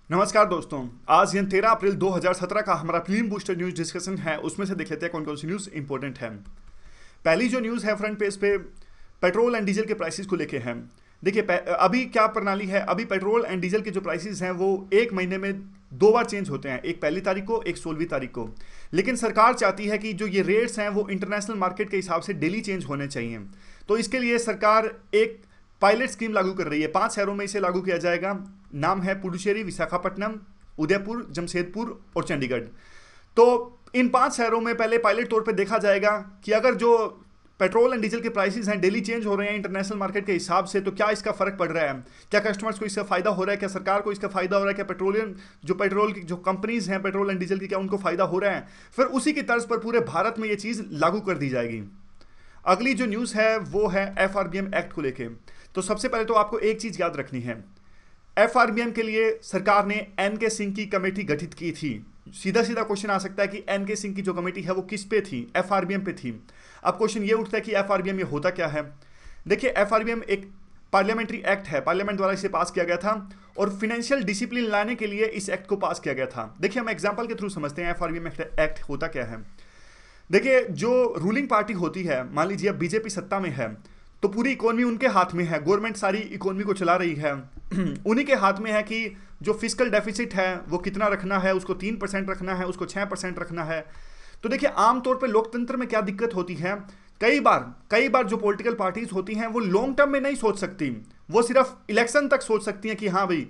नमस्कार दोस्तों। आज दिन 13 अप्रैल 2017 का हमारा फिल्म बूस्टर न्यूज डिस्कशन है। उसमें से देख लेते हैं कौन कौन सी न्यूज़ इंपॉर्टेंट है। पहली जो न्यूज़ है फ्रंट पेज पे पेट्रोल एंड डीजल के प्राइसेस को लेके है। देखिए अभी क्या प्रणाली है, अभी पेट्रोल एंड डीजल के जो प्राइसेस हैं वो एक महीने में दो बार चेंज होते हैं, एक 1 तारीख को, एक 16 तारीख को। लेकिन सरकार चाहती है कि जो ये रेट्स हैं वो इंटरनेशनल मार्केट के हिसाब से डेली चेंज होने चाहिए। तो इसके लिए सरकार एक पायलट स्कीम लागू कर रही है। 5 शहरों में इसे लागू किया जाएगा। नाम है पुडुचेरी, विशाखापट्टनम, उदयपुर, जमशेदपुर और चंडीगढ़। तो इन 5 शहरों में पहले पायलट तौर पे देखा जाएगा कि अगर जो पेट्रोल एंड डीजल के प्राइसेस हैं डेली चेंज हो रहे हैं इंटरनेशनल मार्केट के हिसाब से, तो क्या इसका फर्क पड़ रहा है, क्या कस्टमर्स को इसका फायदा हो रहा है, क्या सरकार को इसका फायदा हो रहा है, क्या पेट्रोल की जो कंपनीज हैं पेट्रोल एंड डीजल की, क्या उनको फायदा हो रहा है। फिर उसी की तर्ज पर पूरे भारत में ये चीज़ लागू कर दी जाएगी। अगली जो न्यूज़ है वो है एफआरबीएम एक्ट को लेके। तो सबसे पहले तो आपको एक चीज़ याद रखनी है, एफआरबीएम के लिए सरकार ने एन के सिंह की कमेटी गठित की थी। सीधा सीधा क्वेश्चन आ सकता है कि एन के सिंह की जो कमेटी है वो किस पे थी, एफआरबीएम पे थी। अब क्वेश्चन ये उठता है कि एफआरबीएम ये होता क्या है। देखिए एफआरबीएम एक पार्लियामेंट्री एक्ट है, पार्लियामेंट द्वारा इसे पास किया गया था और फाइनेंशियल डिसिप्लिन लाने के लिए इस एक्ट को पास किया गया था। देखिए हम एग्जाम्पल के थ्रू समझते हैं एफआरबीएम एक्ट होता क्या है। देखिए जो रूलिंग पार्टी होती है, मान लीजिए अब बीजेपी सत्ता में है, तो पूरी इकोनॉमी उनके हाथ में है, गवर्नमेंट सारी इकोनॉमी को चला रही है। उन्हीं के हाथ में है कि जो फिस्कल डेफिसिट है वो कितना रखना है, उसको 3% रखना है, उसको 6% रखना है। तो देखिए आमतौर पर लोकतंत्र में क्या दिक्कत होती है, कई बार जो पॉलिटिकल पार्टीज होती हैं वो लॉन्ग टर्म में नहीं सोच सकती, वो सिर्फ इलेक्शन तक सोच सकती हैं कि हाँ भाई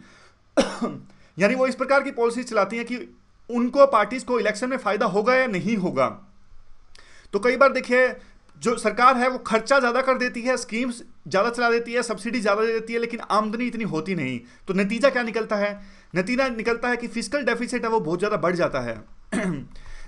यानी वो इस प्रकार की पॉलिसी चलाती हैं कि उनको पार्टीज को इलेक्शन में फायदा होगा या नहीं होगा। तो कई बार देखिए जो सरकार है वो खर्चा ज़्यादा कर देती है, स्कीम्स ज़्यादा चला देती है, सब्सिडी ज़्यादा दे देती है, लेकिन आमदनी इतनी होती नहीं। तो नतीजा क्या निकलता है, नतीजा निकलता है कि फिस्कल डेफिसिट है वो बहुत ज़्यादा बढ़ जाता है।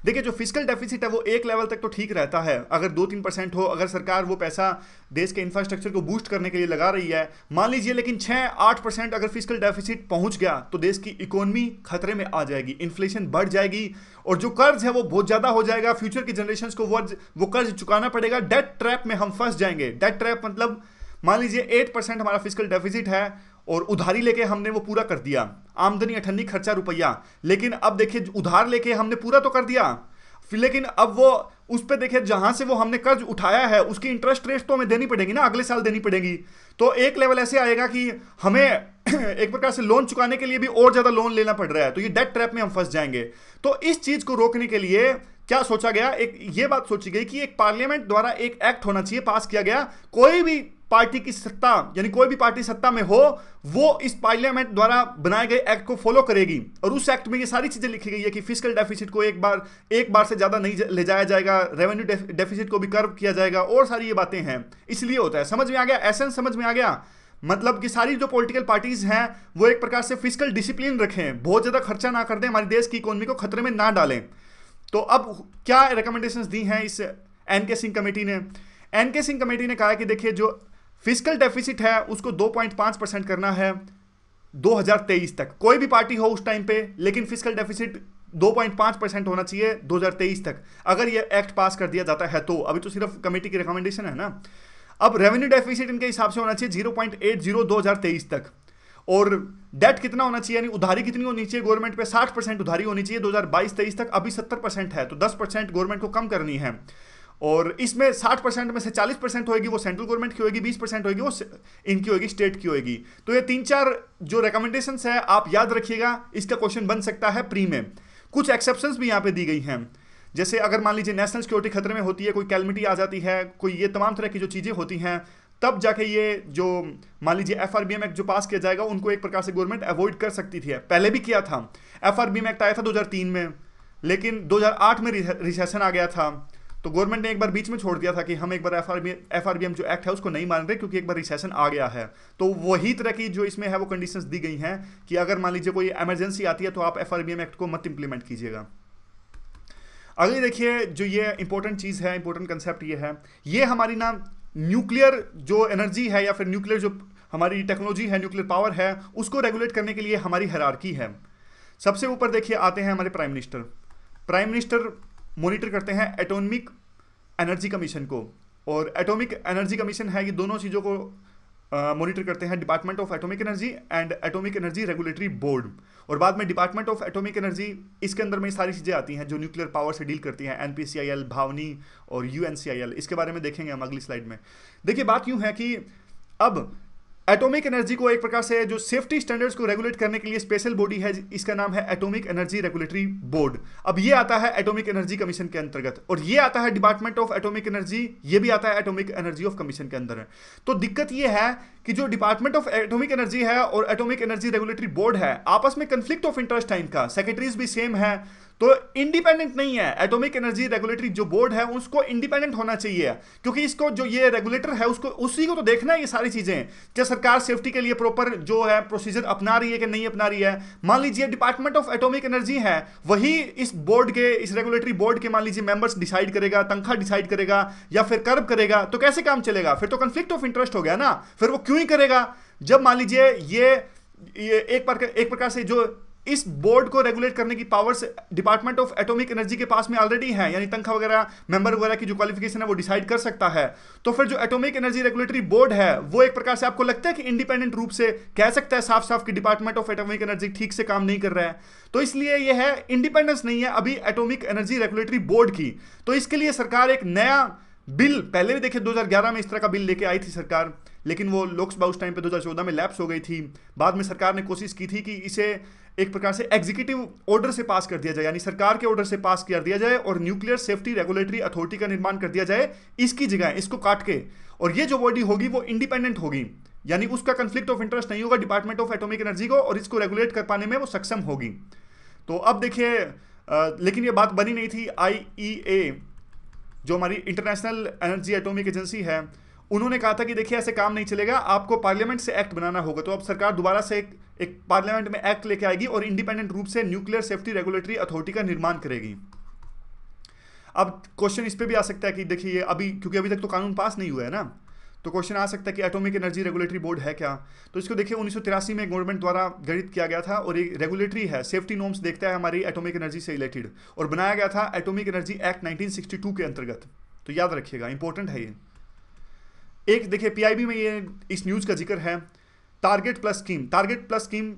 देखिए जो फिस्कल डेफिसिट है वो एक लेवल तक तो ठीक रहता है, अगर 2-3% हो, अगर सरकार वो पैसा देश के इंफ्रास्ट्रक्चर को बूस्ट करने के लिए लगा रही है मान लीजिए, लेकिन 6-8% अगर फिस्कल डेफिसिट पहुंच गया तो देश की इकोनॉमी खतरे में आ जाएगी, इन्फ्लेशन बढ़ जाएगी और जो कर्ज है वो बहुत ज़्यादा हो जाएगा। फ्यूचर की जनरेशन को वो कर्ज चुकाना पड़ेगा, डेट ट्रैप में हम फंस जाएंगे। डेट ट्रैप मतलब मान लीजिए 8% हमारा फिस्कल डेफिसिट है और उधारी लेके हमने वो पूरा कर दिया, आमदनी 98 खर्चा रुपया, लेकिन अब देखिए उधार लेके हमने पूरा तो कर दिया, फिर लेकिन अब वो उस पर देखिए जहां से वो हमने कर्ज उठाया है उसकी इंटरेस्ट रेट तो हमें देनी पड़ेगी ना, अगले साल देनी पड़ेगी। तो एक लेवल ऐसे आएगा कि हमें एक प्रकार से लोन चुकाने के लिए भी और ज्यादा लोन लेना पड़ रहा है, तो ये डेट ट्रैप में हम फंस जाएंगे। तो इस चीज को रोकने के लिए क्या सोचा गया, एक ये बात सोची गई कि एक पार्लियामेंट द्वारा एक एक्ट होना चाहिए, पास किया गया। कोई भी पार्टी की सत्ता यानी कोई भी पार्टी सत्ता में हो वो इस पार्लियामेंट द्वारा बनाए गए एक्ट को फॉलो करेगी और उस एक्ट में ये सारी चीजें लिखी गई है कि फिस्कल डेफिसिट को एक बार से ज्यादा नहीं ले जाया जाएगा, रेवेन्यू डेफिसिट को भी कर्व किया जाएगा और सारी ये बातें हैं। इसलिए होता है, समझ में आ गया, एसेंस समझ में आ गया। मतलब कि सारी जो पॉलिटिकल पार्टीज हैं वो एक प्रकार से फिस्कल डिसिप्लिन रखें, बहुत ज्यादा खर्चा ना कर दें, हमारे देश की इकोनॉमी को खतरे में ना डालें। तो अब क्या रिकमेंडेशंस दी हैं इस एन के सिंह कमेटी ने। एन के सिंह कमेटी ने कहा कि देखिए जो फिस्कल डेफिसिट है उसको 2.5% करना है 2023 तक, कोई भी पार्टी हो उस टाइम पे, लेकिन फिस्कल डेफिसिट 2.5% होना चाहिए 2023 तक, अगर ये एक्ट पास कर दिया जाता है तो। अभी तो सिर्फ कमेटी की रिकमेंडेशन है ना। अब रेवेन्यू डेफिसिट इनके हिसाब से होना चाहिए 0.80 2023 तक, और डेट कितना होना चाहिए यानी उधारी कितनी होनी चाहिए गवर्नमेंट पे, 60% उधारी होनी चाहिए 2022-23 तक। अभी 70% है तो 10% गवर्नमेंट को कम करनी है, और इसमें 60% में से 40% होगी वो सेंट्रल गवर्नमेंट की होगी, 20% होगी वो इनकी होगी, स्टेट की होगी। तो ये 3-4 जो रिकमेंडेशंस है आप याद रखिएगा, इसका क्वेश्चन बन सकता है प्री में। कुछ एक्सेप्शंस भी यहाँ पे दी गई हैं, जैसे अगर मान लीजिए नेशनल सिक्योरिटी खतरे में होती है, कोई कैलमिटी आ जाती है, कोई ये तमाम तरह की जो चीज़ें होती हैं, तब जाके ये जो मान लीजिए एफआरबीएम एक्ट जो पास किया जाएगा उनको एक प्रकार से गवर्नमेंट अवॉइड कर सकती थी, पहले भी किया था। एफआरबीएम एक्ट आया था 2003 में, लेकिन 2008 में रिसेशन आ गया था, तो गवर्नमेंट ने एक बार बीच में छोड़ दिया था कि हम एक बार एफआरबीएम जो एक्ट है उसको नहीं मान रहे क्योंकि एक बार रिसेशन आ गया है। तो वही तरह की जो इसमें है वो कंडीशंस दी गई हैं कि अगर मान लीजिए कोई इमरजेंसी आती है तो आप एफआरबीएम एक्ट को मत इंप्लीमेंट कीजिएगा। अगली देखिए जो ये इंपॉर्टेंट चीज़ है, इंपॉर्टेंट कंसेप्ट ये है, ये हमारी ना न्यूक्लियर जो एनर्जी है या फिर न्यूक्लियर जो हमारी टेक्नोलॉजी है, न्यूक्लियर पावर है, उसको रेगुलेट करने के लिए हमारी हायरार्की है। सबसे ऊपर देखिए आते हैं हमारे prime minister. Prime minister monitor करते हैं एटॉमिक एनर्जी कमीशन को, और एटॉमिक एनर्जी कमीशन है ये दोनों चीज़ों को मॉनिटर करते हैं department of atomic energy and atomic energy regulatory board, और बाद में डिपार्टमेंट ऑफ एटॉमिक एनर्जी, इसके अंदर में सारी चीज़ें आती हैं जो न्यूक्लियर पावर से डील करती हैं, एनपीसीआईएल, भावनी और यूएनसीआईएल। इसके बारे में देखेंगे हम अगली स्लाइड में। देखिए बात यूं है कि अब एटॉमिक एनर्जी को एक प्रकार से जो सेफ्टी स्टैंडर्ड्स को रेगुलेट करने के लिए स्पेशल बॉडी है, इसका नाम है एटॉमिक एनर्जी रेगुलेटरी बोर्ड। अब ये आता है एटॉमिक एनर्जी कमीशन के अंतर्गत, और ये आता है डिपार्टमेंट ऑफ एटॉमिक एनर्जी, ये भी आता है एटॉमिक एनर्जी ऑफ कमीशन के अंदर। तो दिक्कत ये है कि जो डिपार्टमेंट ऑफ एटॉमिक एनर्जी है और एटॉमिक एनर्जी रेगुलेटरी बोर्ड है, आपस में कंफ्लिक्ट ऑफ इंटरेस्ट है इनका, सेक्रेटरीज भी सेम है, तो इंडिपेंडेंट नहीं है। एटॉमिक एनर्जी रेगुलेटरी जो बोर्ड है उसको इंडिपेंडेंट होना चाहिए, क्योंकि इसको जो ये रेगुलेटर है उसको उसी को तो देखना है ये सारी चीजें, क्या सरकार सेफ्टी के लिए प्रॉपर जो है प्रोसीजर अपना रही है कि नहीं अपना रही है। मान लीजिए डिपार्टमेंट ऑफ एटॉमिक एनर्जी है, वही इस बोर्ड के, इस रेगुलेटरी बोर्ड के मान लीजिए मेंबर्स डिसाइड करेगा, तनख्वाह डिसाइड करेगा या फिर कर्व करेगा, तो कैसे काम चलेगा? फिर तो कंफ्लिक्ट ऑफ इंटरेस्ट हो गया ना। फिर वो क्यों ही करेगा जब मान लीजिए ये एक प्रकार से जो इस बोर्ड को रेगुलेट करने की powers department of atomic energy के पास में ऑलरेडी है, यानी तनख्वाह वगैरह, मेंबर वगैरह की जो क्वालिफिकेशन है वो डिसाइड कर सकता है। तो फिर जो एटॉमिक एनर्जी रेगुलेटरी बोर्ड है वो एक प्रकार से आपको लगता है कि इंडिपेंडेंट रूप से कह सकता है साफ साफ कि डिपार्टमेंट ऑफ एटॉमिक एनर्जी ठीक से काम नहीं कर रहा है, तो इसलिए यह है इंडिपेंडेंस नहीं है अभी एटॉमिक एनर्जी रेगुलेटरी बोर्ड की। तो इसके लिए सरकार एक नया बिल, पहले भी देखिए 2011 में इस तरह का बिल लेके आई थी सरकार, लेकिन वो लोकसभा उस टाइम पे 2014 में लैप्स हो गई थी। बाद में सरकार ने कोशिश की थी कि इसे एक प्रकार से एग्जीक्यूटिव ऑर्डर से पास कर दिया जाए, यानी सरकार के ऑर्डर से पास कर दिया जाए और न्यूक्लियर सेफ्टी रेगुलेटरी अथॉरिटी का निर्माण कर दिया जाए इसकी जगह, इसको काट के। और ये जो बॉडी होगी वो इंडिपेंडेंट होगी, यानी उसका कंफ्लिक्ट ऑफ इंटरेस्ट नहीं होगा डिपार्टमेंट ऑफ एटॉमिक एनर्जी को, और इसको रेगुलेट कर पाने में वो सक्षम होगी। तो अब देखिए, लेकिन ये बात बनी नहीं थी। IEA जो हमारी इंटरनेशनल एनर्जी एटॉमिक एजेंसी है, उन्होंने कहा था कि देखिए ऐसे काम नहीं चलेगा, आपको पार्लियामेंट से एक्ट बनाना होगा। तो अब सरकार दोबारा से एक पार्लियामेंट में एक्ट लेके आएगी और इंडिपेंडेंट रूप से न्यूक्लियर सेफ्टी रेगुलेटरी अथॉरिटी का निर्माण करेगी। अब क्वेश्चन इस पे भी आ सकता है कि देखिए अभी, क्योंकि अभी तक तो कानून पास नहीं हुआ है ना, तो क्वेश्चन आ सकता है कि एटॉमिक एनर्जी रेगुलेटरी बोर्ड है क्या। तो इसको देखिए 1983 में गवर्नमेंट द्वारा गठित किया गया था, और एक रेगुलेटरी है, सेफ्टी नॉर्म्स देखता है हमारी एटॉमिक एनर्जी से रिलेटेड, और बनाया गया था एटॉमिक एनर्जी एक्ट 1962 के अंतर्गत। तो याद रखिएगा, इंपॉर्टेंट है ये। एक देखिए PIB में ये इस न्यूज़ का जिक्र है, target plus scheme. Target plus scheme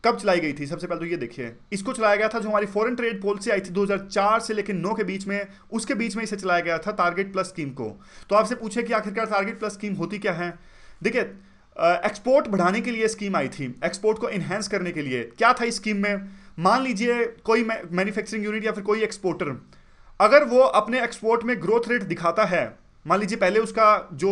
कब चलाई गई थी? सबसे पहले तो ये देखिए, इसको चलाया गया था जो हमारी फॉरेन ट्रेड पॉलिसी आई थी 2004 से लेकर 9 के बीच में, उसके बीच में इसे चलाया गया था टारगेट प्लस स्कीम को। तो आपसे पूछे कि आखिरकार टारगेट प्लस स्कीम होती क्या है? देखिए, एक्सपोर्ट बढ़ाने के लिए स्कीम आई थी, एक्सपोर्ट को इन्हेंस करने के लिए। क्या था इस स्कीम में? मान लीजिए कोई मैन्युफैक्चरिंग यूनिट या फिर कोई एक्सपोर्टर, अगर वो अपने एक्सपोर्ट में ग्रोथ रेट दिखाता है, मान लीजिए पहले उसका जो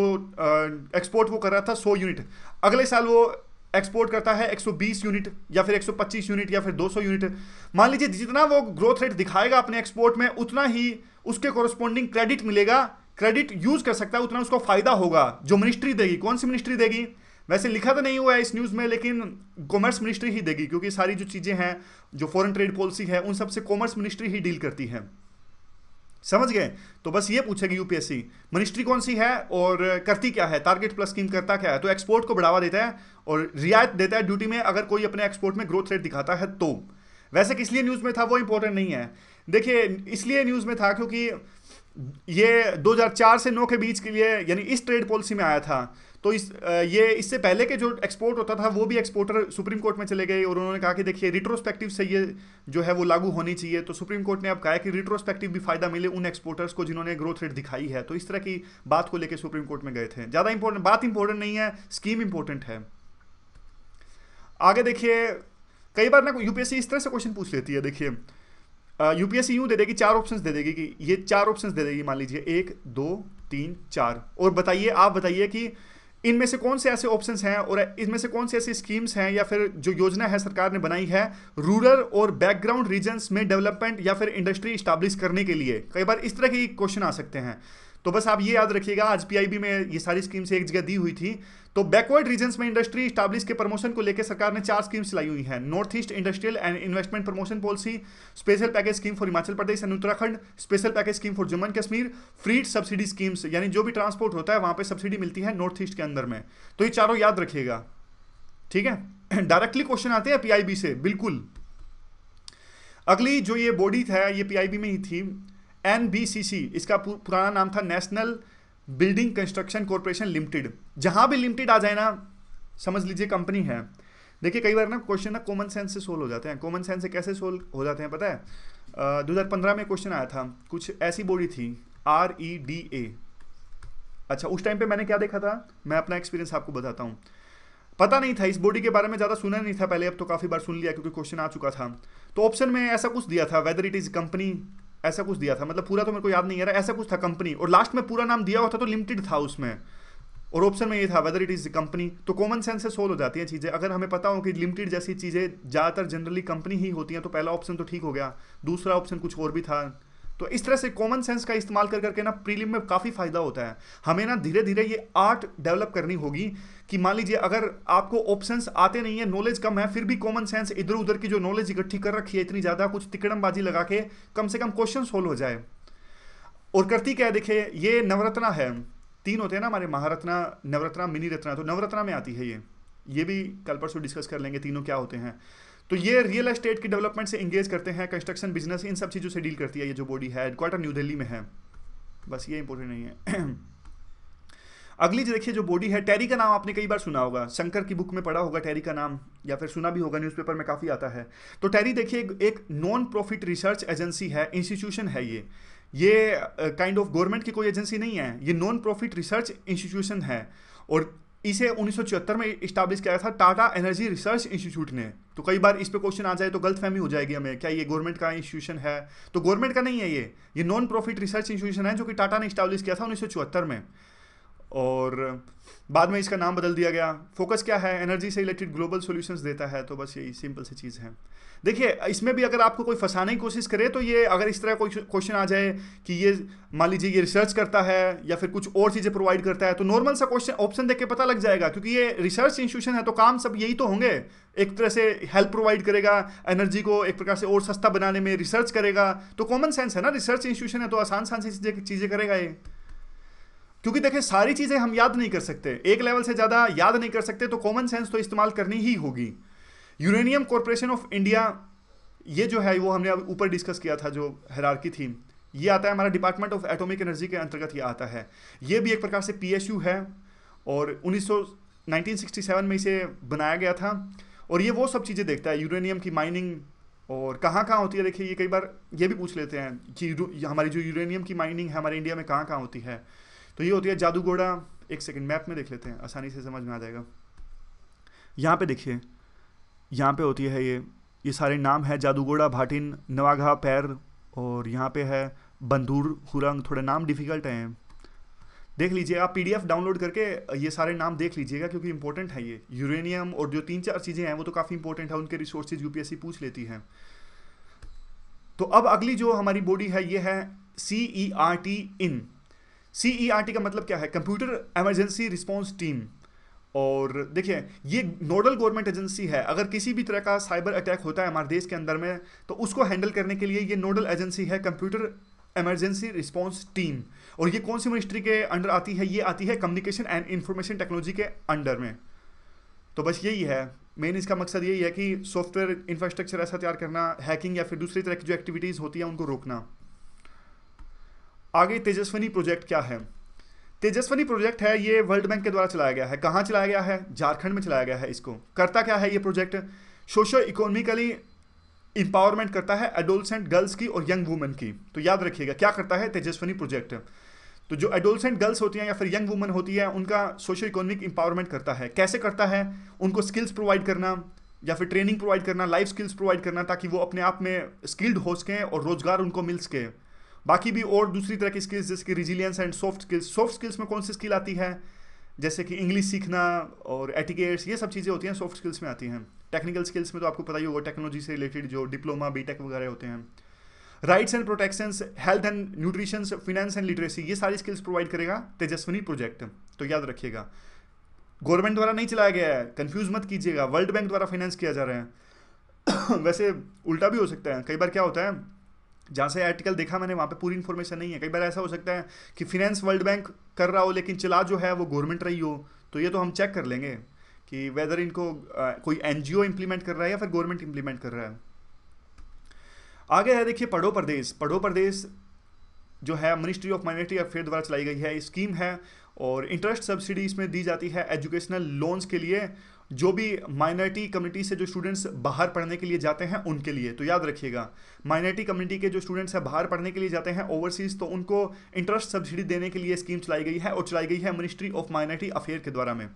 एक्सपोर्ट वो कर रहा था 100 यूनिट, अगले साल वो एक्सपोर्ट करता है 120 यूनिट या फिर 125 यूनिट या फिर 200 यूनिट, मान लीजिए जितना वो ग्रोथ रेट दिखाएगा अपने एक्सपोर्ट में, उतना ही उसके कोरस्पॉन्डिंग क्रेडिट मिलेगा, क्रेडिट यूज कर सकता है, उतना उसको फायदा होगा, जो मिनिस्ट्री देगी। कौन सी मिनिस्ट्री देगी? वैसे लिखा तो नहीं हुआ है इस न्यूज़ में, लेकिन कॉमर्स मिनिस्ट्री ही देगी, क्योंकि सारी जो चीज़ें हैं, जो फॉरेन ट्रेड पॉलिसी है, उन सबसे कॉमर्स मिनिस्ट्री ही डील करती है। समझ गए? तो बस ये पूछेगी यूपीएससी, मिनिस्ट्री कौन सी है और करती क्या है, टारगेट प्लस स्कीम करता क्या है? तो एक्सपोर्ट को बढ़ावा देता है और रियायत देता है ड्यूटी में अगर कोई अपने एक्सपोर्ट में ग्रोथ रेट दिखाता है तो। वैसे किस लिए न्यूज़ में था वो इंपॉर्टेंट नहीं है। देखिए, इसलिए न्यूज़ में था क्योंकि ये 2004 से 9 के बीच के लिए, यानी इस ट्रेड पॉलिसी में आया था। तो इससे पहले के जो एक्सपोर्ट होता था वो भी एक्सपोर्टर सुप्रीम कोर्ट में चले गए और उन्होंने कहा कि देखिए रिट्रोस्पेक्टिव से ये जो है वो लागू होनी चाहिए। तो सुप्रीम कोर्ट ने अब कहा कि रिट्रोस्पेक्टिव भी फायदा मिले उन एक्सपोर्टर्स को जिन्होंने ग्रोथ रेट दिखाई है। तो इस तरह की बात को लेकर सुप्रीम कोर्ट में गए थे। ज़्यादा इंपॉर्टेंट बात इंपॉर्टेंट नहीं है, स्कीम इंपॉर्टेंट है। आगे देखिए, कई बार ना यूपीएससी इस तरह से क्वेश्चन पूछ लेती है। देखिए, यूपीएससी यूँ दे देगी, 4 ऑप्शंस दे देगी कि ये 4 ऑप्शंस दे देगी, मान लीजिए 1 2 3 4, और बताइए, आप बताइए कि इनमें से कौन से ऐसे ऑप्शंस हैं और इनमें से कौन से ऐसी स्कीम्स हैं या फिर जो योजना है सरकार ने बनाई है रूरल और बैकग्राउंड रीजन्स में डेवलपमेंट या फिर इंडस्ट्री इस्टेब्लिश करने के लिए। कई बार इस तरह के क्वेश्चन आ सकते हैं। तो बस आप ये याद रखिएगा, आज PIB में ये सारी स्कीम्स एक जगह दी हुई थी। तो बैकवर्ड रीजन्स में इंडस्ट्री इस्टेब्लिश के प्रमोशन को लेकर सरकार ने 4 स्कीम्स चलाई हुई हैं। North East industrial and investment promotion policy, special package scheme for Himachal Pradesh and Uttarakhand, special package scheme for Jammu and Kashmir, freight subsidy schemes, यानी जो भी ट्रांसपोर्ट होता है वहां पे सब्सिडी मिलती है नॉर्थ ईस्ट के अंदर में। तो ये चारों याद रखिएगा, ठीक है। डायरेक्टली क्वेश्चन आते हैं PIB से, बिल्कुल। अगली जो ये बॉडी था ये PIB में ही थी, NBCC, इसका पुराना नाम था national building construction corporation limited. जहां भी लिमिटेड आ जाए ना, समझ लीजिए कंपनी है। देखिए कई बार ना क्वेश्चन ना कॉमन सेंस से सोल्व हो जाते हैं। कॉमन सेंस से कैसे सोल्व हो जाते हैं पता है? 2015 में क्वेश्चन आया था, कुछ ऐसी बॉडी थी REDA। अच्छा, उस टाइम पे मैंने क्या देखा था, मैं अपना एक्सपीरियंस आपको बताता हूँ। पता नहीं था इस बॉडी के बारे में, ज़्यादा सुना नहीं था पहले, अब तो काफ़ी बार सुन लिया क्योंकि क्वेश्चन आ चुका था। तो ऑप्शन में ऐसा कुछ दिया था, वेदर इट इज़ कंपनी, ऐसा कुछ दिया था, मतलब पूरा तो मेरे को याद नहीं आ रहा, ऐसा कुछ था कंपनी, और लास्ट में पूरा नाम दिया हुआ था तो लिमिटेड था उसमें, और ऑप्शन में ये था वेदर इट इज़ कंपनी। तो कॉमन सेंस से सोल्व हो जाती हैं चीज़ें। अगर हमें पता हो कि लिमिटेड जैसी चीज़ें ज़्यादातर जनरली कंपनी ही होती हैं तो पहला ऑप्शन तो ठीक हो गया, दूसरा ऑप्शन कुछ और भी था। तो इस तरह से कॉमन सेंस का इस्तेमाल कर करके ना प्रीलिम में काफ़ी फायदा होता है। हमें ना धीरे धीरे ये आर्ट डेवलप करनी होगी कि मान लीजिए अगर आपको ऑप्शंस आते नहीं है, नॉलेज कम है, फिर भी कॉमन सेंस इधर उधर की जो नॉलेज इकट्ठी कर रखी है इतनी ज़्यादा, कुछ तिकड़मबाजी लगा के कम से कम क्वेश्चन सोल्व हो जाए। और करती क्या है, देखिए ये नवरत्ना है, 3 होते हैं ना हमारे, महारत्ना, नवरत्ना, मिनी रत्ना, तो नवरत्ना में आती है ये भी कल परसों डिस्कस कर लेंगे तीनों क्या होते हैं। तो ये रियल एस्टेट की डेवलपमेंट से इंगेज करते हैं, कंस्ट्रक्शन बिजनेस, इन सब चीज़ों से डील करती है ये जो बॉडी है। हेडक्वार्टर न्यू दिल्ली में है, बस ये इंपॉर्टेंट नहीं है। अगली जो देखिए जो बॉडी है, टेरी का नाम आपने कई बार सुना होगा, शंकर की बुक में पढ़ा होगा टेरी का नाम, या फिर सुना भी होगा, न्यूज़पेपर में काफ़ी आता है। तो टेरी देखिए एक नॉन प्रॉफिट रिसर्च एजेंसी है, इंस्टीट्यूशन है ये काइंड ऑफ गवर्नमेंट की कोई एजेंसी नहीं है, ये नॉन प्रॉफिट रिसर्च इंस्टीट्यूशन है। और इसे 1974 में इस्टाब्लिश किया था टाटा एनर्जी रिसर्च इंस्टीट्यूट ने। तो कई बार इस पे क्वेश्चन आ जाए तो गलतफहमी हो जाएगी हमें, क्या ये गवर्नमेंट का इंस्टीट्यूशन है? तो गवर्नमेंट का नहीं है ये नॉन प्रॉफिट रिसर्च इंस्टीट्यूशन है जो कि टाटा ने इस्टाब्लिश किया था 1974 में, और बाद में इसका नाम बदल दिया गया। फोकस क्या है, एनर्जी से रिलेटेड ग्लोबल सॉल्यूशंस देता है। तो बस यही सिंपल सी चीज़ है। देखिए इसमें भी अगर आपको कोई फंसाने की कोशिश करे तो ये, अगर इस तरह कोई क्वेश्चन आ जाए कि ये मान लीजिए ये रिसर्च करता है या फिर कुछ और चीज़ें प्रोवाइड करता है, तो नॉर्मल सा क्वेश्चन ऑप्शन देख के पता लग जाएगा, क्योंकि ये रिसर्च इंस्टीट्यूशन है तो काम सब यही तो होंगे। एक तरह से हेल्प प्रोवाइड करेगा, एनर्जी को एक प्रकार से और सस्ता बनाने में रिसर्च करेगा, तो कॉमन सेंस है ना, रिसर्च इंस्टीट्यूशन है तो आसान सी चीज़ें करेगा ये। क्योंकि देखिए सारी चीज़ें हम याद नहीं कर सकते, एक लेवल से ज़्यादा याद नहीं कर सकते, तो कॉमन सेंस तो इस्तेमाल करनी ही होगी। यूरेनियम कॉर्पोरेशन ऑफ इंडिया, ये जो है वो हमने अब ऊपर डिस्कस किया था, जो हायरार्की थी, ये आता है हमारा डिपार्टमेंट ऑफ एटॉमिक एनर्जी के अंतर्गत ये आता है। ये भी एक प्रकार से PSU है, और 1967 में इसे बनाया गया था। और ये वो सब चीज़ें देखता है, यूरेनियम की माइनिंग और कहाँ कहाँ होती है। देखिए ये कई बार ये भी पूछ लेते हैं कि हमारी जो यूरेनियम की माइनिंग है हमारे इंडिया में कहाँ कहाँ होती है। तो ये होती है जादूगोड़ा, एक सेकंड मैप में देख लेते हैं, आसानी से समझ में आ जाएगा। यहाँ पे देखिए, यहाँ पे होती है ये सारे नाम है, जादूगोड़ा, भाटिन, नवाघा, पैर, और यहाँ पे है बंदूर, हुरंग। थोड़े नाम डिफिकल्ट हैं, देख लीजिए आप PDF डाउनलोड करके ये सारे नाम देख लीजिएगा, क्योंकि इंपॉर्टेंट है ये यूरेनियम और जो 3-4 चीज़ें हैं वो तो काफ़ी इंपॉर्टेंट है, उनके रिसोर्सेज UPSC पूछ लेती है। तो अब अगली जो हमारी बॉडी है ये है CERT इन। CERT का मतलब क्या है, कंप्यूटर इमरजेंसी रिस्पॉन्स टीम। और देखिए ये नोडल गवर्नमेंट एजेंसी है, अगर किसी भी तरह का साइबर अटैक होता है हमारे देश के अंदर में तो उसको हैंडल करने के लिए ये नोडल एजेंसी है, कंप्यूटर इमरजेंसी रिस्पॉन्स टीम। और ये कौन सी मिनिस्ट्री के अंडर आती है, ये आती है कम्युनिकेशन एंड इंफॉर्मेशन टेक्नोलॉजी के अंडर में। तो बस यही है मेन, इसका मकसद यही है कि सॉफ्टवेयर इंफ्रास्ट्रक्चर ऐसा तैयार करना, हैकिंग या फिर दूसरी तरह की जो एक्टिविटीज़ होती है उनको रोकना। आगे तेजस्विनी प्रोजेक्ट क्या है? तेजस्विनी प्रोजेक्ट है, ये वर्ल्ड बैंक के द्वारा चलाया गया है। कहाँ चलाया गया है? झारखंड में चलाया गया है। इसको करता क्या है ये प्रोजेक्ट? सोशो इकोनॉमिकली इंपावरमेंट करता है एडोलसेंट गर्ल्स की और यंग वुमेन की। तो याद रखिएगा क्या करता है तेजस्विनी प्रोजेक्ट। तो जो एडोलसेंट गर्ल्स होती हैं या फिर यंग वुमेन होती है उनका सोशो इकोनॉमिक इंपावरमेंट करता है। कैसे करता है? उनको स्किल्स प्रोवाइड करना या फिर ट्रेनिंग प्रोवाइड करना, लाइफ स्किल्स प्रोवाइड करना, ताकि वो अपने आप में स्किल्ड हो सकें और रोजगार उनको मिल सके। बाकी भी और दूसरी तरह की स्किल्स जैसे कि resilience and soft skills. Soft skills में कौन सी स्किल आती है? जैसे कि इंग्लिश सीखना और एटिकेट्स, ये सब चीज़ें होती हैं सॉफ्ट स्किल्स में आती हैं। टेक्निकल स्किल्स में तो आपको पता ही होगा, टेक्नोलॉजी से रिलेटेड जो डिप्लोमा BTech वगैरह होते हैं। Rights and protections, health and nutrition, finance and literacy, ये सारी स्किल्स प्रोवाइड करेगा तेजस्विनी प्रोजेक्ट। तो याद रखिएगा गवर्नमेंट द्वारा नहीं चलाया गया है, कंफ्यूज मत कीजिएगा, वर्ल्ड बैंक द्वारा फाइनेंस किया जा रहा है। वैसे उल्टा भी हो सकता है, कई बार क्या होता है, जहाँ से आर्टिकल देखा मैंने वहाँ पे पूरी इन्फॉर्मेशन नहीं है। कई बार ऐसा हो सकता है कि फिनेंस वर्ल्ड बैंक कर रहा हो लेकिन चला जो है वो गवर्नमेंट रही हो। तो ये तो हम चेक कर लेंगे कि वेदर इनको कोई NGO इम्प्लीमेंट कर रहा है या फिर गवर्नमेंट इम्प्लीमेंट कर रहा है। आगे है देखिए पढ़ो प्रदेश। पढ़ो प्रदेश जो है मिनिस्ट्री ऑफ माइनॉरिटी अफेयर द्वारा चलाई गई है, स्कीम है। और इंटरेस्ट सब्सिडी इसमें दी जाती है एजुकेशनल लोन्स के लिए, जो भी माइनॉरिटी कम्युनिटी से जो स्टूडेंट्स बाहर पढ़ने के लिए जाते हैं उनके लिए। तो याद रखिएगा, माइनॉरिटी कम्युनिटी के जो स्टूडेंट्स हैं बाहर पढ़ने के लिए जाते हैं ओवरसीज, तो उनको इंटरेस्ट सब्सिडी देने के लिए स्कीम चलाई गई है, और चलाई गई है मिनिस्ट्री ऑफ माइनॉरिटी अफेयर के द्वारा में।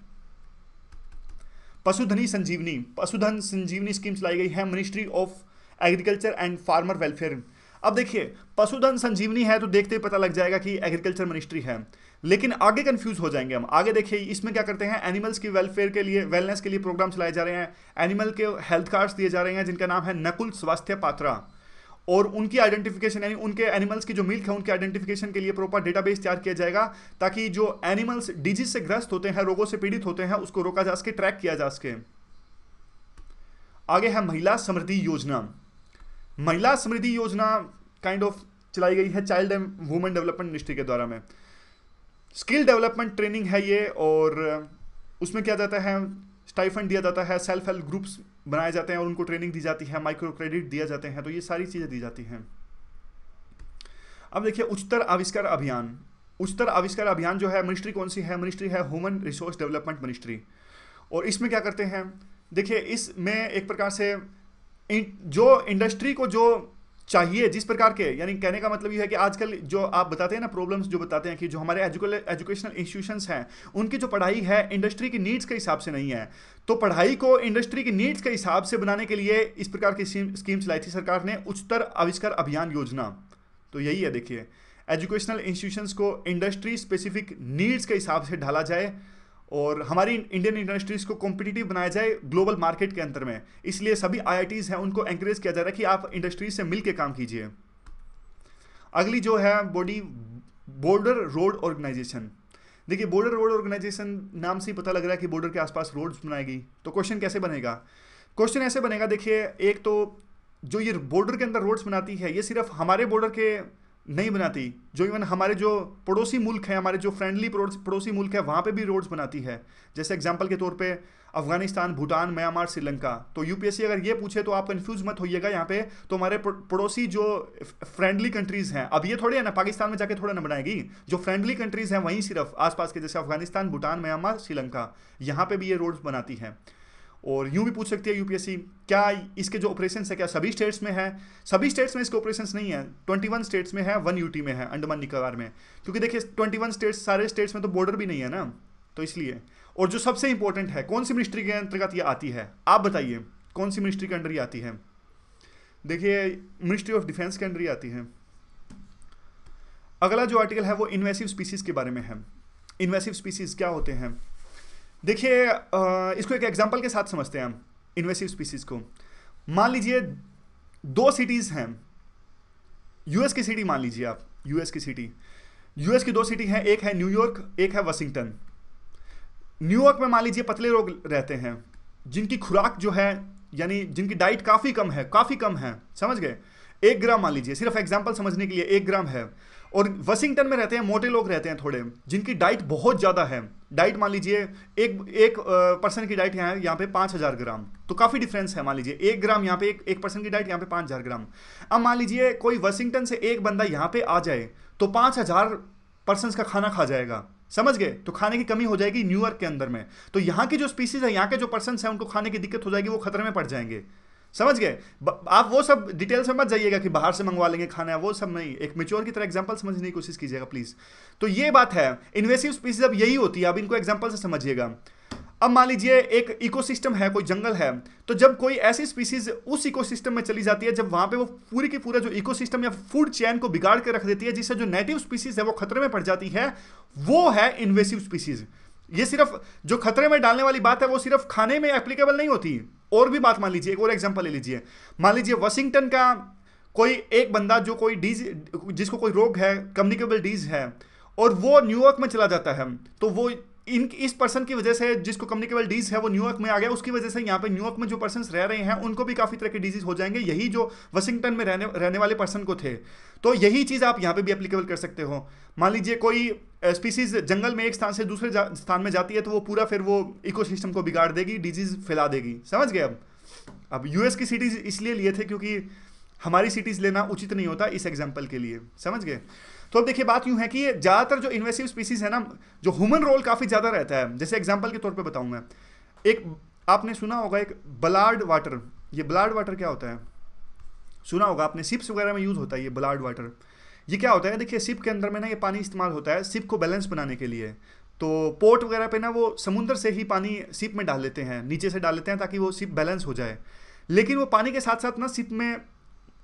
पशुधन संजीवनी स्कीम चलाई गई है ministry of agriculture and farmer welfare. अब देखिए, पशुधन संजीवनी है तो देखते ही पता लग जाएगा कि एग्रीकल्चर मिनिस्ट्री है, लेकिन आगे कंफ्यूज हो जाएंगे हम। आगे देखिए, इसमें क्या करते हैं, एनिमल्स की वेलफेयर के लिए, वेलनेस के लिए प्रोग्राम चलाए जा रहे हैं। एनिमल के हेल्थ कार्ड्स दिए जा रहे हैं जिनका नाम है नकुल स्वास्थ्य पात्रा, और उनकी आइडेंटिफिकेशन यानी उनके एनिमल्स की जो मिल्क है उनके आइडेंटिफिकेशन के लिए प्रॉपर डेटाबेस तैयार किया जाएगा, ताकि जो एनिमल्स डिजीज से ग्रस्त होते हैं, रोगों से पीड़ित होते हैं, उसको रोका जा सके, ट्रैक किया जा सके। आगे है महिला समृद्धि योजना। महिला समृद्धि योजना काइंड ऑफ चलाई गई है child and women development ministry के द्वारा में। स्किल डेवलपमेंट ट्रेनिंग है ये, और उसमें क्या जाता है, स्टाइफंड दिया जाता है, सेल्फ हेल्प ग्रुप्स बनाए जाते हैं और उनको ट्रेनिंग दी जाती है, माइक्रो क्रेडिट दिया जाते हैं, तो ये सारी चीज़ें दी जाती हैं। अब देखिए, उच्चतर आविष्कार अभियान। उच्चतर आविष्कार अभियान जो है, मिनिस्ट्री कौन सी है, मिनिस्ट्री है ह्यूमन रिसोर्स डेवलपमेंट मिनिस्ट्री। और इसमें क्या करते हैं, देखिए इसमें एक प्रकार से जो इंडस्ट्री को जो चाहिए जिस प्रकार के, यानी कहने का मतलब ये है कि आजकल जो आप बताते हैं ना प्रॉब्लम्स जो बताते हैं कि जो हमारे एजुकेशनल इंस्टीट्यूशंस हैं उनकी जो पढ़ाई है इंडस्ट्री की नीड्स के हिसाब से नहीं है, तो पढ़ाई को इंडस्ट्री की नीड्स के हिसाब से बनाने के लिए इस प्रकार की स्कीम चलाई थी सरकार ने, उच्चतर आविष्कार अभियान योजना। तो यही है, देखिए एजुकेशनल इंस्टीट्यूशंस को इंडस्ट्री स्पेसिफिक नीड्स के हिसाब से ढाला जाए और हमारी इंडियन इंडस्ट्रीज को कॉम्पिटिटिव बनाया जाए ग्लोबल मार्केट के अंदर में। इसलिए सभी आईआईटीज हैं उनको एंकरेज किया जा रहा है कि आप इंडस्ट्रीज से मिलकर काम कीजिए। अगली जो है बॉडी, बॉर्डर रोड ऑर्गेनाइजेशन। देखिए, बॉर्डर रोड ऑर्गेनाइजेशन नाम से ही पता लग रहा है कि बॉर्डर के आसपास रोड्स बनाएगी। तो क्वेश्चन कैसे बनेगा, क्वेश्चन ऐसे बनेगा, देखिए एक तो जो ये बॉर्डर के अंदर रोड्स बनाती है ये सिर्फ हमारे बॉर्डर के नहीं बनाती, जो इवन हमारे जो पड़ोसी मुल्क हैं, हमारे जो फ्रेंडली पड़ोसी मुल्क है वहाँ पे भी रोड्स बनाती है। जैसे एग्जांपल के तौर पे अफगानिस्तान, भूटान, म्यांमार, श्रीलंका। तो यूपीएससी अगर ये पूछे तो आप कंफ्यूज मत होइएगा यहाँ पे, तो हमारे पड़ोसी जो फ्रेंडली कंट्रीज़ हैं, अब ये थोड़े है ना पाकिस्तान में जाके थोड़ा ना बनाएगी, जो फ्रेंडली कंट्रीज़ हैं वहीं सिर्फ आसपास के, जैसे अफगानिस्तान, भूटान, म्यांमार, श्रीलंका, यहाँ पर भी ये रोड्स बनाती हैं। और यूँ भी पूछ सकती है यूपीएससी, क्या इसके जो ऑपरेशंस है क्या सभी स्टेट्स में है? सभी स्टेट्स में इसके ऑपरेशंस नहीं है, 21 स्टेट्स में है, 1 यूटी में है, अंडमान निकोबार में। क्योंकि देखिए 21 स्टेट्स, सारे स्टेट्स में तो बॉर्डर भी नहीं है ना, तो इसलिए। और जो सबसे इंपॉर्टेंट है, कौन सी मिनिस्ट्री के अंतर्गत ये आती है, आप बताइए कौन सी मिनिस्ट्री के अंडर ये आती है? देखिए, मिनिस्ट्री ऑफ डिफेंस के अंडर ही आती है। अगला जो आर्टिकल है वो इन्वेसिव स्पीसीज के बारे में है। इन्वेसिव स्पीसीज क्या होते हैं, देखिए इसको एक एग्जांपल के साथ समझते हैं हम इन्वेसिव स्पीसीज को। मान लीजिए 2 सिटीज़ हैं, यूएस की सिटी मान लीजिए आप, यूएस की सिटी, यूएस की 2 सिटी हैं, एक है न्यूयॉर्क, एक है वाशिंगटन। न्यूयॉर्क में मान लीजिए पतले लोग रहते हैं जिनकी खुराक जो है, यानी जिनकी डाइट काफ़ी कम है, समझ गए, 1 ग्राम मान लीजिए, सिर्फ एग्जाम्पल समझने के लिए 1 ग्राम है। और वाशिंगटन में रहते हैं मोटे लोग रहते हैं थोड़े, जिनकी डाइट बहुत ज़्यादा है, डाइट मान लीजिए एक पर्सन की डाइट यहाँ पे 5000 ग्राम, तो काफ़ी डिफरेंस है। मान लीजिए 1 ग्राम यहाँ पे एक पर्सन की डाइट, यहाँ पे 5000 ग्राम। अब मान लीजिए कोई वाशिंगटन से एक बंदा यहाँ पे आ जाए तो 5000 पर्सन्स का खाना खा जाएगा, समझ गए, तो खाने की कमी हो जाएगी न्यूयॉर्क के अंदर में। तो यहाँ की जो स्पीसीज है, यहाँ के जो पर्सन्स हैं उनको खाने की दिक्कत हो जाएगी, वो खतरे में पड़ जाएंगे, समझ गए। आप वो सब डिटेल्स में मत जाइएगा कि बाहर से मंगवा लेंगे खाना, वो सब नहीं, एक मैच्योर की तरह एग्जांपल समझने की कोशिश कीजिएगा प्लीज। तो ये बात है, इन्वेसिव स्पीसीज अब यही होती है, अब इनको एग्जांपल से समझिएगा। अब मान लीजिए एक इकोसिस्टम है, कोई जंगल है, तो जब कोई ऐसी स्पीसीज उस इकोसिस्टम में चली जाती है, जब वहां पे वो पूरी की पूरा जो इकोसिस्टम या फूड चेन को बिगाड़ के रख देती है, जिससे जो नेटिव स्पीसीज है वो खतरे में पड़ जाती है, वो है इन्वेसिव स्पीसीज। ये सिर्फ जो खतरे में डालने वाली बात है वो सिर्फ खाने में एप्लीकेबल नहीं होती, और भी बात मान लीजिए, एक और एग्जांपल ले लीजिए। मान लीजिए वाशिंगटन का कोई एक बंदा जो कोई जिसको कोई रोग है, कम्युनिकेबल डिजीज है, और वो न्यूयॉर्क में चला जाता है, तो वो इस पर्सन की वजह से, जिसको कम्युनिकेबल डिजीज है वो न्यूयॉर्क में आ गया, उसकी वजह से यहाँ पे न्यूयॉर्क में जो पर्सन्स रह रहे हैं उनको भी काफ़ी तरह के डिजीज हो जाएंगे, यही जो वाशिंगटन में रहने वाले पर्सन को थे। तो यही चीज़ आप यहाँ पे भी एप्लीकेबल कर सकते हो। मान लीजिए कोई स्पीसीज जंगल में एक स्थान से दूसरे स्थान में जाती है, तो वो पूरा फिर वो इकोसिस्टम को बिगाड़ देगी, डिजीज फैला देगी, समझ गए। अब यूएस की सिटीज़ इसलिए लिए थे क्योंकि हमारी सिटीज़ लेना उचित नहीं होता इस एग्जाम्पल के लिए, समझ गए। तो अब देखिए बात यूं है कि ये ज़्यादातर जो इन्वेसिव स्पीसीज है ना, जो ह्यूमन रोल काफ़ी ज़्यादा रहता है। जैसे एग्जाम्पल के तौर पे बताऊं मैं, एक आपने सुना होगा एक बलार्ड वाटर। ये बलार्ड वाटर क्या होता है, सुना होगा आपने, शिप्स वगैरह में यूज़ होता है ये बलार्ड वाटर। ये क्या होता है, देखिए शिप के अंदर में ना ये पानी इस्तेमाल होता है शिप को बैलेंस बनाने के लिए। तो पोर्ट वगैरह पे ना वो समुंदर से ही पानी शिप में डाल लेते हैं, नीचे से डाल लेते हैं ताकि वो शिप बैलेंस हो जाए। लेकिन वो पानी के साथ साथ ना शिप में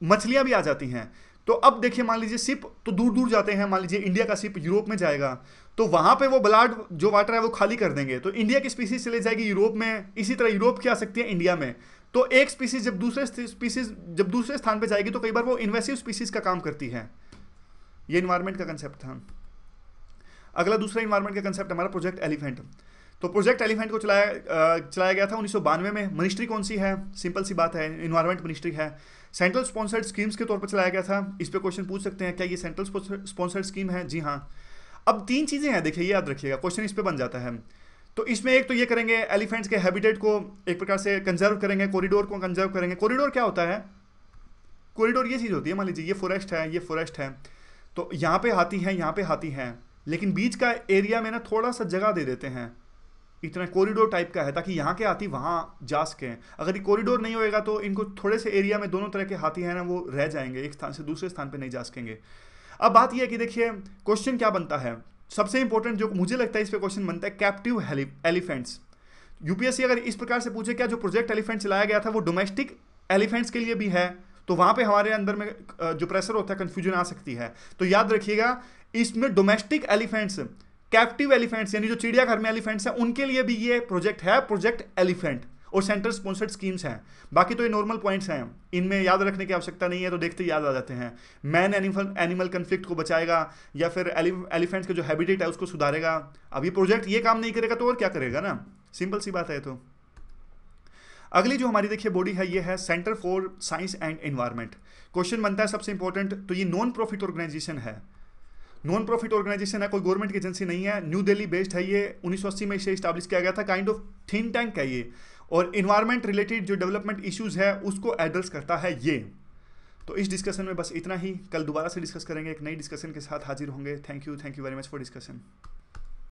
मछलियाँ भी आ जाती हैं। तो अब देखिए मान लीजिए शिप तो दूर दूर जाते हैं, मान लीजिए इंडिया का शिप यूरोप में जाएगा, तो वहाँ पे वो बलार्ड जो वाटर है वो खाली कर देंगे, तो इंडिया की स्पीसीज चले जाएगी यूरोप में, इसी तरह यूरोप की आ सकती है इंडिया में। तो एक स्पीसीज जब दूसरे स्थान पे जाएगी तो कई बार वो इन्वेसिव स्पीसीज का काम करती है। ये इन्वायरमेंट का कंसेप्ट था। अगला दूसरा इन्वायरमेंट का कंसेप्ट हमारा प्रोजेक्ट एलिफेंट। तो प्रोजेक्ट एलिफेंट को चलाया गया था 1992 में। मिनिस्ट्री कौन सी है, सिंपल सी बात है, इन्वायरमेंट मिनिस्ट्री है। सेंट्रल स्पॉन्सर्ड स्कीम्स के तौर पर चलाया गया था। इस पे क्वेश्चन पूछ सकते हैं, क्या ये सेंट्रल स्पॉन्सर्ड स्कीम है? जी हाँ। अब तीन चीज़ें हैं, देखिए याद रखिएगा, क्वेश्चन इस पे बन जाता है। तो इसमें एक तो ये करेंगे, एलिफेंट्स के हैबिटेट को एक प्रकार से कंजर्व करेंगे, कॉरिडोर को कंजर्व करेंगे। कॉरिडोर क्या होता है, कॉरिडोर ये चीज़ होती है, मान लीजिए ये फॉरेस्ट है, ये फॉरेस्ट है, तो यहाँ पे हाथी है, यहाँ पे हाथी है, लेकिन बीच का एरिया में ना थोड़ा सा जगह दे देते हैं, इतना कॉरिडोर टाइप का है, ताकि यहाँ के हाथी वहाँ जा सकें। अगर ये कॉरिडोर नहीं होएगा तो इनको थोड़े से एरिया में दोनों तरह के हाथी हैं ना वो रह जाएंगे, एक स्थान से दूसरे स्थान पे नहीं जा सकेंगे। अब बात यह है कि देखिए क्वेश्चन क्या बनता है, सबसे इंपॉर्टेंट जो मुझे लगता है इस पे क्वेश्चन बनता है, कैप्टिव एलिफेंट्स। यूपीएससी अगर इस प्रकार से पूछे क्या जो प्रोजेक्ट एलिफेंट चलाया गया था वो डोमेस्टिक एलिफेंट्स के लिए भी है, तो वहाँ पे हमारे अंदर में जो प्रेशर होता है कन्फ्यूजन आ सकती है। तो याद रखिएगा इसमें डोमेस्टिक एलिफेंट्स, कैप्टिव एलिफेंट्स यानी जो चिड़ियाघर में एलिफेंट्स हैं उनके लिए भी ये प्रोजेक्ट है, प्रोजेक्ट एलिफेंट, और सेंट्रल स्पॉन्सर्ड स्कीम्स हैं। बाकी तो ये नॉर्मल पॉइंट्स हैं, इनमें याद रखने की आवश्यकता नहीं है, तो देखते ही याद आ जाते हैं। मैन एनिमल कन्फ्लिक्ट को बचाएगा या फिर एलिफेंट्स के जो हैबिटेट है उसको सुधारेगा। अब ये प्रोजेक्ट ये काम नहीं करेगा तो और क्या करेगा ना, सिंपल सी बात है। तो अगली जो हमारी देखिए बॉडी है ये है centre for science and environment. Question बनता है सबसे इंपॉर्टेंट, तो ये नॉन प्रॉफिट ऑर्गेनाइजेशन है, नॉन प्रॉफिट ऑर्गेनाइजेशन है, कोई गवर्नमेंट की एजेंसी नहीं है, न्यू दिल्ली बेस्ड है ये, 1980 में इसे स्टैब्लिश किया गया था, काइंड ऑफ थिंक टैंक है ये, और इन्वायरमेंट रिलेटेड जो डेवलपमेंट इश्यूज है उसको एड्रेस करता है ये। तो इस डिस्कशन में बस इतना ही, कल दोबारा से डिस्कस करेंगे, एक नई डिस्कशन के साथ हाजिर होंगे। Thank you very much for discussion.